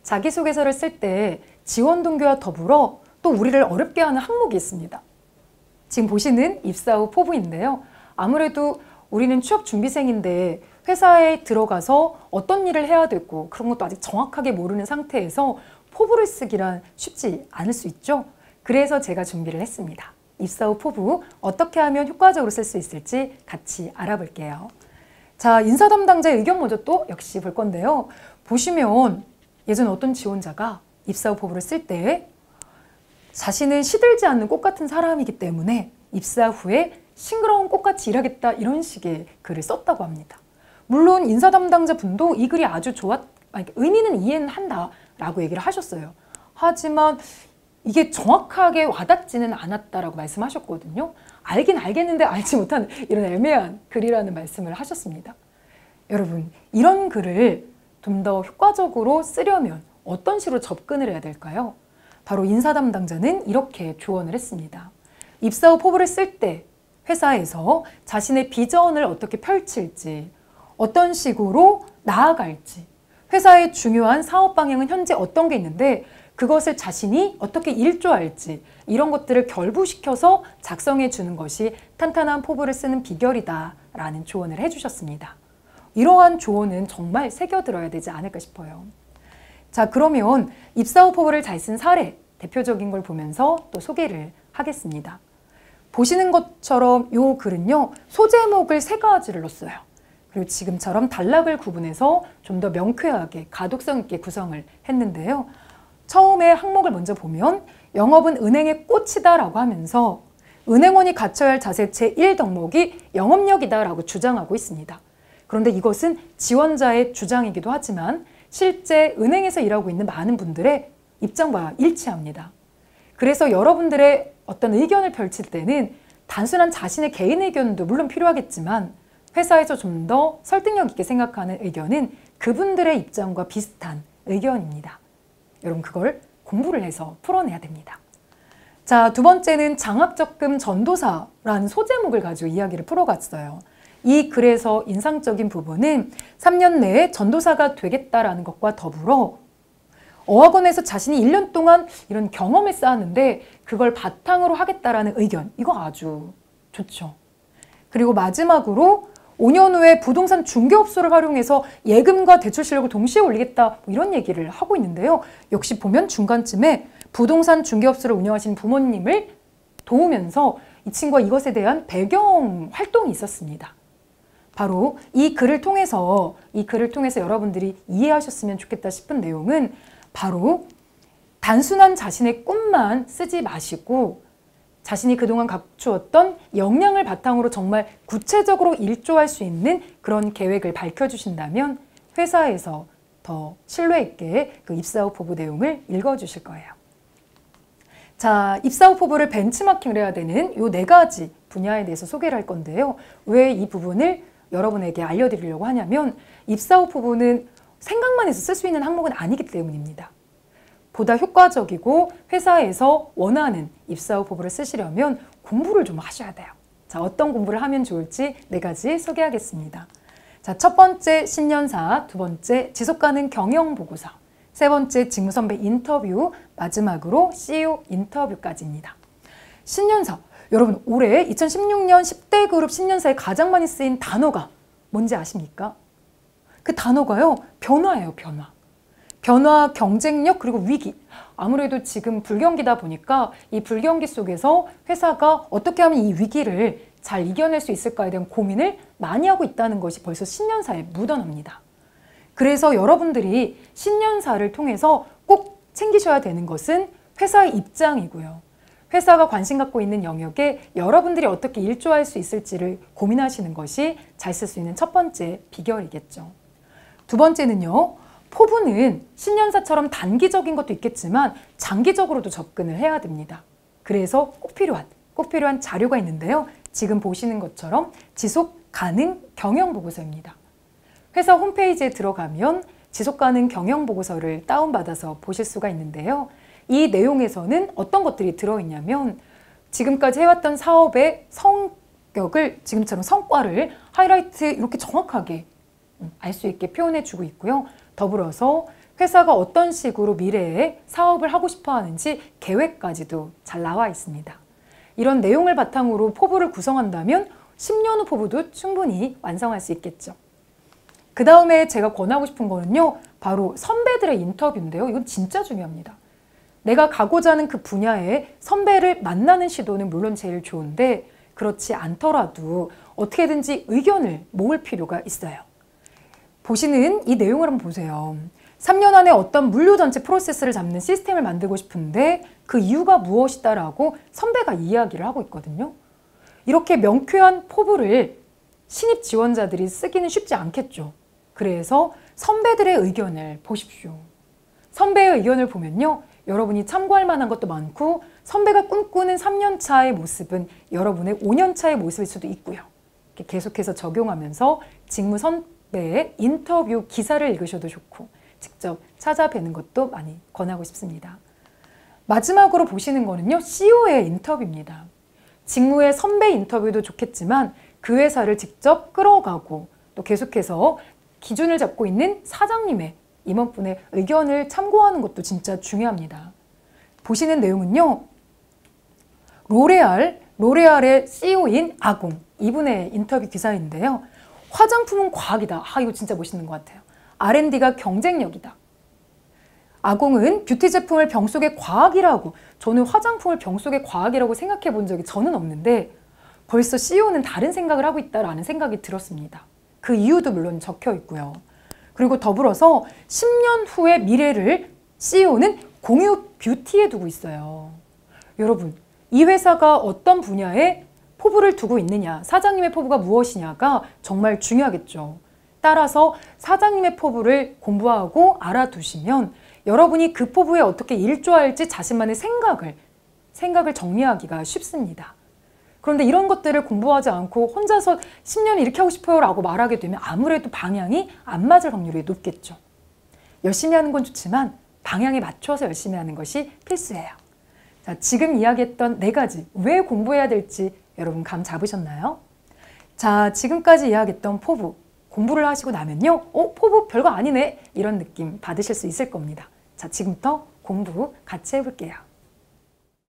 자기소개서를 쓸 때 지원 동기와 더불어 또 우리를 어렵게 하는 항목이 있습니다. 지금 보시는 입사 후 포부인데요. 아무래도 우리는 취업 준비생인데 회사에 들어가서 어떤 일을 해야 되고 그런 것도 아직 정확하게 모르는 상태에서 포부를 쓰기란 쉽지 않을 수 있죠. 그래서 제가 준비를 했습니다. 입사 후 포부 어떻게 하면 효과적으로 쓸 수 있을지 같이 알아볼게요. 자, 인사 담당자의 의견 먼저 또 역시 볼 건데요. 보시면 예전 어떤 지원자가 입사 후 포부를 쓸 때 자신은 시들지 않는 꽃 같은 사람이기 때문에 입사 후에 싱그러운 꽃같이 일하겠다 이런 식의 글을 썼다고 합니다. 물론 인사 담당자 분도 이 글이 아주 의미는 이해는 한다라고 얘기를 하셨어요. 하지만 이게 정확하게 와닿지는 않았다라고 말씀하셨거든요. 알긴 알겠는데 알지 못하는 이런 애매한 글이라는 말씀을 하셨습니다. 여러분, 이런 글을 좀 더 효과적으로 쓰려면 어떤 식으로 접근을 해야 될까요? 바로 인사 담당자는 이렇게 조언을 했습니다. 입사 후 포부를 쓸 때 회사에서 자신의 비전을 어떻게 펼칠지, 어떤 식으로 나아갈지, 회사의 중요한 사업 방향은 현재 어떤 게 있는데 그것을 자신이 어떻게 일조할지 이런 것들을 결부시켜서 작성해 주는 것이 탄탄한 포부를 쓰는 비결이다라는 조언을 해주셨습니다. 이러한 조언은 정말 새겨들어야 되지 않을까 싶어요. 자, 그러면 입사 후 포부를 잘 쓴 사례, 대표적인 걸 보면서 또 소개를 하겠습니다. 보시는 것처럼 이 글은요, 소제목을 3가지를 넣었어요. 그리고 지금처럼 단락을 구분해서 좀 더 명쾌하게 가독성 있게 구성을 했는데요. 처음에 항목을 먼저 보면 영업은 은행의 꽃이다 라고 하면서 은행원이 갖춰야 할 자세 제1덕목이 영업력이다 라고 주장하고 있습니다. 그런데 이것은 지원자의 주장이기도 하지만 실제 은행에서 일하고 있는 많은 분들의 입장과 일치합니다. 그래서 여러분들의 어떤 의견을 펼칠 때는 단순한 자신의 개인 의견도 물론 필요하겠지만 회사에서 좀 더 설득력 있게 생각하는 의견은 그분들의 입장과 비슷한 의견입니다. 여러분, 그걸 공부를 해서 풀어내야 됩니다. 자, 두 번째는 장학적금 전도사라는 소제목을 가지고 이야기를 풀어갔어요. 이 글에서 인상적인 부분은 3년 내에 전도사가 되겠다라는 것과 더불어 어학원에서 자신이 1년 동안 이런 경험을 쌓았는데 그걸 바탕으로 하겠다라는 의견, 이거 아주 좋죠. 그리고 마지막으로 5년 후에 부동산 중개업소를 활용해서 예금과 대출 실력을 동시에 올리겠다 이런 얘기를 하고 있는데요. 역시 보면 중간쯤에 부동산 중개업소를 운영하시는 부모님을 도우면서 이 친구가 이것에 대한 배경 활동이 있었습니다. 바로 이 글을 통해서 여러분들이 이해하셨으면 좋겠다 싶은 내용은 바로 단순한 자신의 꿈만 쓰지 마시고 자신이 그동안 갖추었던 역량을 바탕으로 정말 구체적으로 일조할 수 있는 그런 계획을 밝혀주신다면 회사에서 더 신뢰 있게 그 입사 후 포부 내용을 읽어주실 거예요. 자, 입사 후 포부를 벤치마킹을 해야 되는 이 4가지 분야에 대해서 소개를 할 건데요. 왜 이 부분을 여러분에게 알려드리려고 하냐면 입사 후 포부는 생각만 해서 쓸 수 있는 항목은 아니기 때문입니다. 보다 효과적이고 회사에서 원하는 입사 후 포부를 쓰시려면 공부를 좀 하셔야 돼요. 자, 어떤 공부를 하면 좋을지 4가지 소개하겠습니다. 자, 첫 번째 신년사, 두 번째 지속가능 경영보고서, 세 번째 직무선배 인터뷰, 마지막으로 CEO 인터뷰까지입니다. 신년사, 여러분 올해 2016년 10대 그룹 신년사에 가장 많이 쓰인 단어가 뭔지 아십니까? 그 단어가요, 변화예요, 변화. 변화, 경쟁력, 그리고 위기. 아무래도 지금 불경기다 보니까 이 불경기 속에서 회사가 어떻게 하면 이 위기를 잘 이겨낼 수 있을까에 대한 고민을 많이 하고 있다는 것이 벌써 신년사에 묻어납니다. 그래서 여러분들이 신년사를 통해서 꼭 챙기셔야 되는 것은 회사의 입장이고요. 회사가 관심 갖고 있는 영역에 여러분들이 어떻게 일조할 수 있을지를 고민하시는 것이 잘 쓸 수 있는 첫 번째 비결이겠죠. 두 번째는요. 포부는 신년사처럼 단기적인 것도 있겠지만 장기적으로도 접근을 해야 됩니다. 그래서 꼭 필요한 자료가 있는데요. 지금 보시는 것처럼 지속 가능 경영 보고서입니다. 회사 홈페이지에 들어가면 지속 가능 경영 보고서를 다운받아서 보실 수가 있는데요. 이 내용에서는 어떤 것들이 들어있냐면 지금까지 해왔던 사업의 성격을, 지금처럼 성과를 하이라이트 이렇게 정확하게 알 수 있게 표현해 주고 있고요. 더불어서 회사가 어떤 식으로 미래에 사업을 하고 싶어 하는지 계획까지도 잘 나와 있습니다. 이런 내용을 바탕으로 포부를 구성한다면 10년 후 포부도 충분히 완성할 수 있겠죠. 그 다음에 제가 권하고 싶은 거는요, 바로 선배들의 인터뷰인데요. 이건 진짜 중요합니다. 내가 가고자 하는 그 분야에 선배를 만나는 시도는 물론 제일 좋은데 그렇지 않더라도 어떻게든지 의견을 모을 필요가 있어요. 보시는 이 내용을 한번 보세요. 3년 안에 어떤 물류 전체 프로세스를 잡는 시스템을 만들고 싶은데 그 이유가 무엇이다라고 선배가 이야기를 하고 있거든요. 이렇게 명쾌한 포부를 신입 지원자들이 쓰기는 쉽지 않겠죠. 그래서 선배들의 의견을 보십시오. 선배의 의견을 보면요, 여러분이 참고할 만한 것도 많고 선배가 꿈꾸는 3년 차의 모습은 여러분의 5년 차의 모습일 수도 있고요. 계속해서 적용하면서 직무 선배의 인터뷰 기사를 읽으셔도 좋고 직접 찾아뵈는 것도 많이 권하고 싶습니다. 마지막으로 보시는 거는요, CEO의 인터뷰입니다. 직무의 선배 인터뷰도 좋겠지만 그 회사를 직접 끌어가고 또 계속해서 기준을 잡고 있는 사장님의 임원분의 의견을 참고하는 것도 진짜 중요합니다. 보시는 내용은요, 로레알의 CEO인 아공, 이분의 인터뷰 기사인데요. 화장품은 과학이다. 이거 진짜 멋있는 것 같아요. R&D가 경쟁력이다. 아공은 뷰티 제품을 병 속의 과학이라고, 저는 화장품을 병 속의 과학이라고 생각해 본 적이 저는 없는데 벌써 CEO는 다른 생각을 하고 있다라는 생각이 들었습니다. 그 이유도 물론 적혀 있고요. 그리고 더불어서 10년 후의 미래를 CEO는 공유 뷰티에 두고 있어요. 여러분, 이 회사가 어떤 분야에 포부를 두고 있느냐, 사장님의 포부가 무엇이냐가 정말 중요하겠죠. 따라서 사장님의 포부를 공부하고 알아두시면 여러분이 그 포부에 어떻게 일조할지 자신만의 생각을 정리하기가 쉽습니다. 그런데 이런 것들을 공부하지 않고 혼자서 10년 이렇게 하고 싶어요 라고 말하게 되면 아무래도 방향이 안 맞을 확률이 높겠죠. 열심히 하는 건 좋지만 방향에 맞춰서 열심히 하는 것이 필수예요. 자, 지금 이야기했던 4가지 왜 공부해야 될지 여러분 감 잡으셨나요? 자, 지금까지 이야기했던 포부 공부를 하시고 나면요, 포부 별거 아니네 이런 느낌 받으실 수 있을 겁니다. 자, 지금부터 공부 같이 해볼게요.